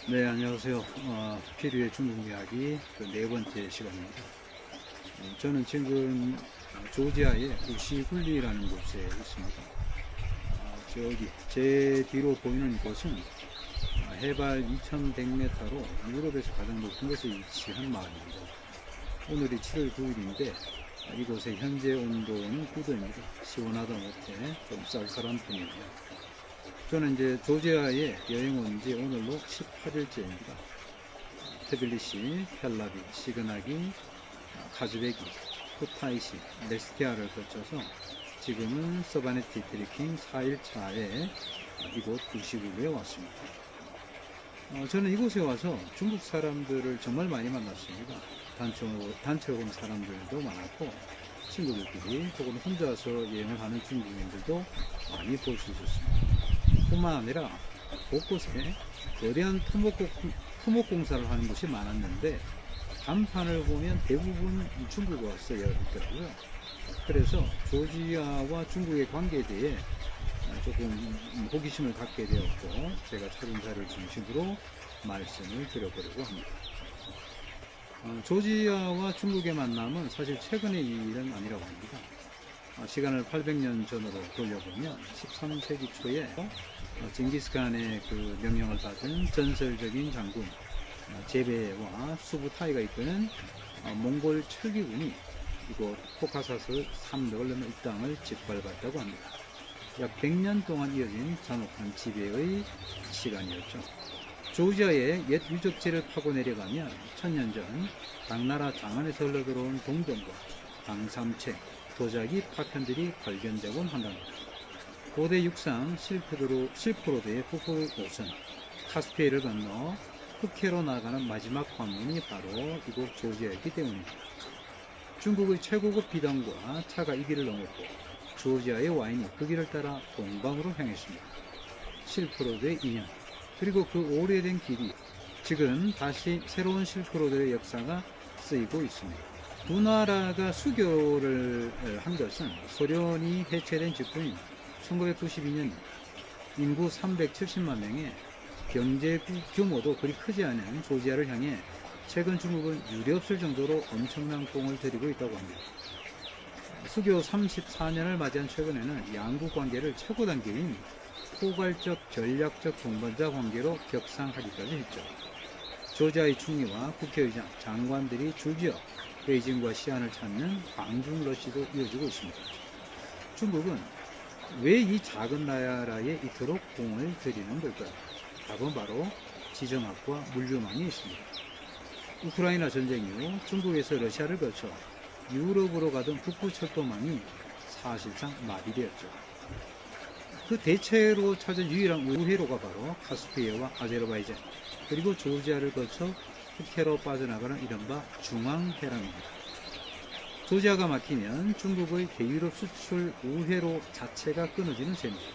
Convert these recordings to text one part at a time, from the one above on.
네, 안녕하세요. 피리의 중국 이야기 그 네 번째 시간입니다. 저는 지금 조지아의 우시훌리라는 곳에 있습니다. 저기 제 뒤로 보이는 곳은 해발 2100m로 유럽에서 가장 높은 곳에 위치한 마을입니다. 오늘이 7월 9일인데 이곳의 현재 온도는 9도입니다. 시원하다 못해 좀 쌀쌀한 편이고요. 저는 이제 조지아에 여행 온 지 오늘로 18일째입니다. 트빌리시, 텔라비, 시그나기, 카즈베기, 쿠타이시, 레스티아를 거쳐서 지금은 서바네티 트레킹 4일차에 이곳 우시굴리에 왔습니다. 저는 이곳에 와서 중국 사람들을 정말 많이 만났습니다. 단체로 온 사람들도 많았고 친구들끼리 혹은 혼자서 여행을 하는 중국인들도 많이 볼 수 있었습니다. 뿐만 아니라 곳곳에 거대한 토목공사를 하는 곳이 많았는데 간판을 보면 대부분 중국어가 쓰여 있더라고요. 그래서 조지아와 중국의 관계에 대해 조금 호기심을 갖게 되었고 제가 찾은 자료를 중심으로 말씀을 드려보려고 합니다. 조지아와 중국의 만남은 사실 최근의 일은 아니라고 합니다. 시간을 800년 전으로 돌려보면 13세기 초에 징기스칸의 그 명령을 받은 전설적인 장군 제베와 수부타이가 이끄는 몽골 철기군이 이곳 코카사스 삼덕을 넘어 이 땅을 짓밟았다고 합니다. 약 100년 동안 이어진 잔혹한 지배의 시간이었죠. 조지아의 옛 유적지를 파고 내려가면 1000년 전 당나라 장안에서 흘러들어온 동전과 당삼채, 도자기 파편들이 발견되곤 한답니다. 고대 육상 실크로드의 북부로선 카스피해를 건너 흑해로 나가는 마지막 관문이 바로 이곳 조지아였기 때문입니다. 중국의 최고급 비단과 차가 이 길을 넘었고 조지아의 와인이 그 길을 따라 동방으로 향했습니다. 실크로드의 인연 그리고 그 오래된 길이 지금 다시 새로운 실크로드의 역사가 쓰이고 있습니다. 두 나라가 수교를 한 것은 소련이 해체된 직후인 1992년 인구 370만 명의 경제 규모도 그리 크지 않은 조지아를 향해 최근 중국은 유례없을 정도로 엄청난 공을 들이고 있다고 합니다. 수교 34년을 맞이한 최근에는 양국 관계를 최고 단계인 포괄적 전략적 동반자 관계로 격상하기까지 했죠. 조지아의 총리와 국회의장, 장관들이 줄지어 베이징과 시안을 찾는 방중러시도 이어지고 있습니다. 중국은 왜 이 작은 나라에 이토록 공을 들이는 걸까요? 답은 바로 지정학과 물류망이 있습니다. 우크라이나 전쟁 이후 중국에서 러시아를 거쳐 유럽으로 가던 북부 철도망이 사실상 마비되었죠. 그 대체로 찾은 유일한 우회로가 바로 카스피해와 아제르바이잔 그리고 조지아를 거쳐 흑해로 빠져나가는 이른바 중앙해랑입니다. 조지아가 막히면 중국의 대유럽 수출 우회로 자체가 끊어지는 셈입니다.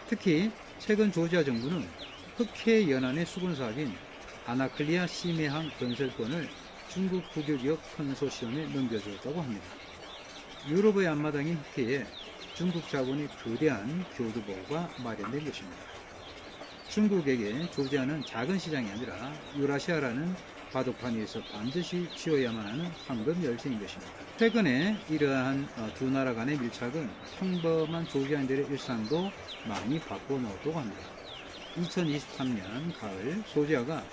특히 최근 조지아 정부는 흑해 연안의 수군 사업인 아나클리아 심해항 건설권을 중국 국유기업 컨소시엄에 넘겨주었다고 합니다. 유럽의 앞마당인 흑해에 중국 자본이 거대한 교두보가 마련된 것입니다. 중국에게 조지아는 작은 시장이 아니라 유라시아라는 바둑판 위에서 반드시 쥐어야만 하는 황금 열쇠인 것입니다. 최근에 이러한 두 나라 간의 밀착은 평범한 조지아인들의 일상도 많이 바꿔놓았다고 합니다. 2023년 가을 조지아가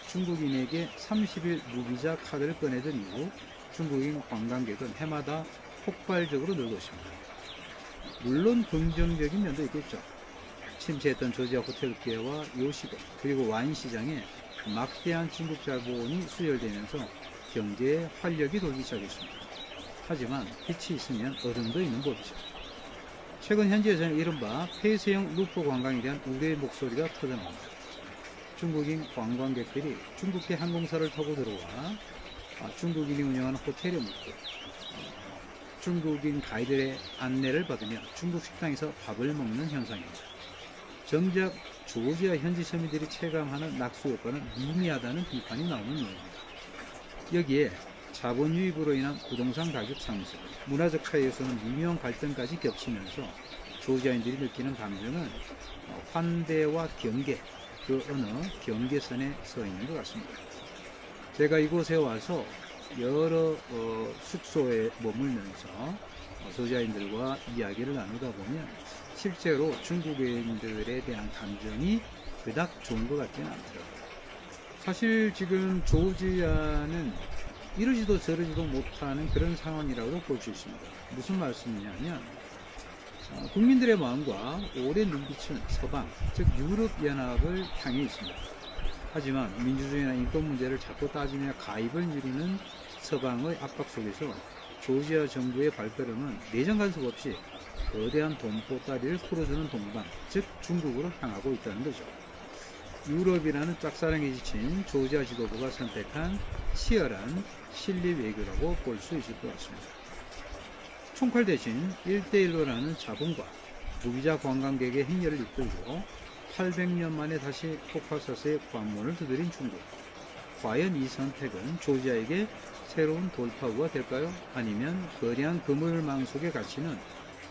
중국인에게 30일 무비자 카드를 꺼내던 이후 중국인 관광객은 해마다 폭발적으로 늘고 있습니다. 물론 긍정적인 면도 있겠죠. 침체했던 조지아 호텔계와 요식업 그리고 와인 시장에 막대한 중국 자본이 수혈되면서 경제에 활력이 돌기 시작했습니다. 하지만 빛이 있으면 어둠도 있는 법이죠. 최근 현지에서는 이른바 폐쇄형 루프 관광에 대한 우려의 목소리가 터져나옵니다. 중국인 관광객들이 중국계 항공사를 타고 들어와 중국인이 운영하는 호텔에 묵고 중국인 가이드의 안내를 받으며 중국 식당에서 밥을 먹는 현상입니다. 정작 조지아 현지 서민들이 체감하는 낙수 효과는 미미하다는 비판이 나오는 모양입니다. 여기에 자본 유입으로 인한 부동산 가격 상승, 문화적 차이에서는 미묘한 갈등까지 겹치면서 조지아인들이 느끼는 감정은 환대와 경계, 그 어느 경계선에 서 있는 것 같습니다. 제가 이곳에 와서 여러 숙소에 머물면서 조지아인들과 이야기를 나누다 보면 실제로 중국인들에 대한 감정이 그닥 좋은 것 같지는 않더라고요. 사실 지금 조지아는 이러지도 저러지도 못하는 그런 상황이라고 볼 수 있습니다. 무슨 말씀이냐면 국민들의 마음과 오래 눈빛은 서방, 즉 유럽연합을 향해 있습니다. 하지만 민주주의나 인권 문제를 자꾸 따지며 가입을 미루는 서방의 압박 속에서 조지아 정부의 발걸음은 내정 간섭 없이 거대한 돈 보따리를 풀어주는 동방, 즉 중국으로 향하고 있다는 거죠. 유럽이라는 짝사랑에 지친 조지아 지도부가 선택한 치열한 실리 외교라고 볼 수 있을 것 같습니다. 총칼 대신 1대1로라는 자본과 무비자 관광객의 행렬을 이끌고 800년 만에 다시 코카서스의 관문을 두드린 중국. 과연 이 선택은 조지아에게 새로운 돌파구가 될까요? 아니면 거대한 그물망 속에 갇히는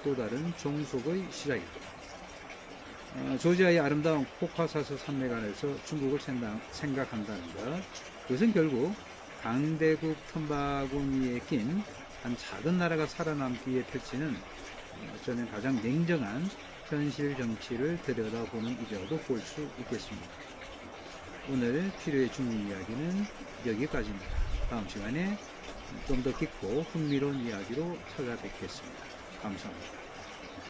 또 다른 종속의 시작일까요? 조지아의 아름다운 코카사스 산맥 안에서 중국을 생각한다는 것, 그것은 결국 강대국 틈바구니에 낀 한 작은 나라가 살아남기 위해 펼치는 저는 가장 냉정한 현실 정치를 들여다보는 일이라고 볼 수 있겠습니다. 오늘 필요의 중국 이야기는 여기까지입니다. 다음 시간에 좀 더 깊고 흥미로운 이야기로 찾아뵙겠습니다. 감사합니다.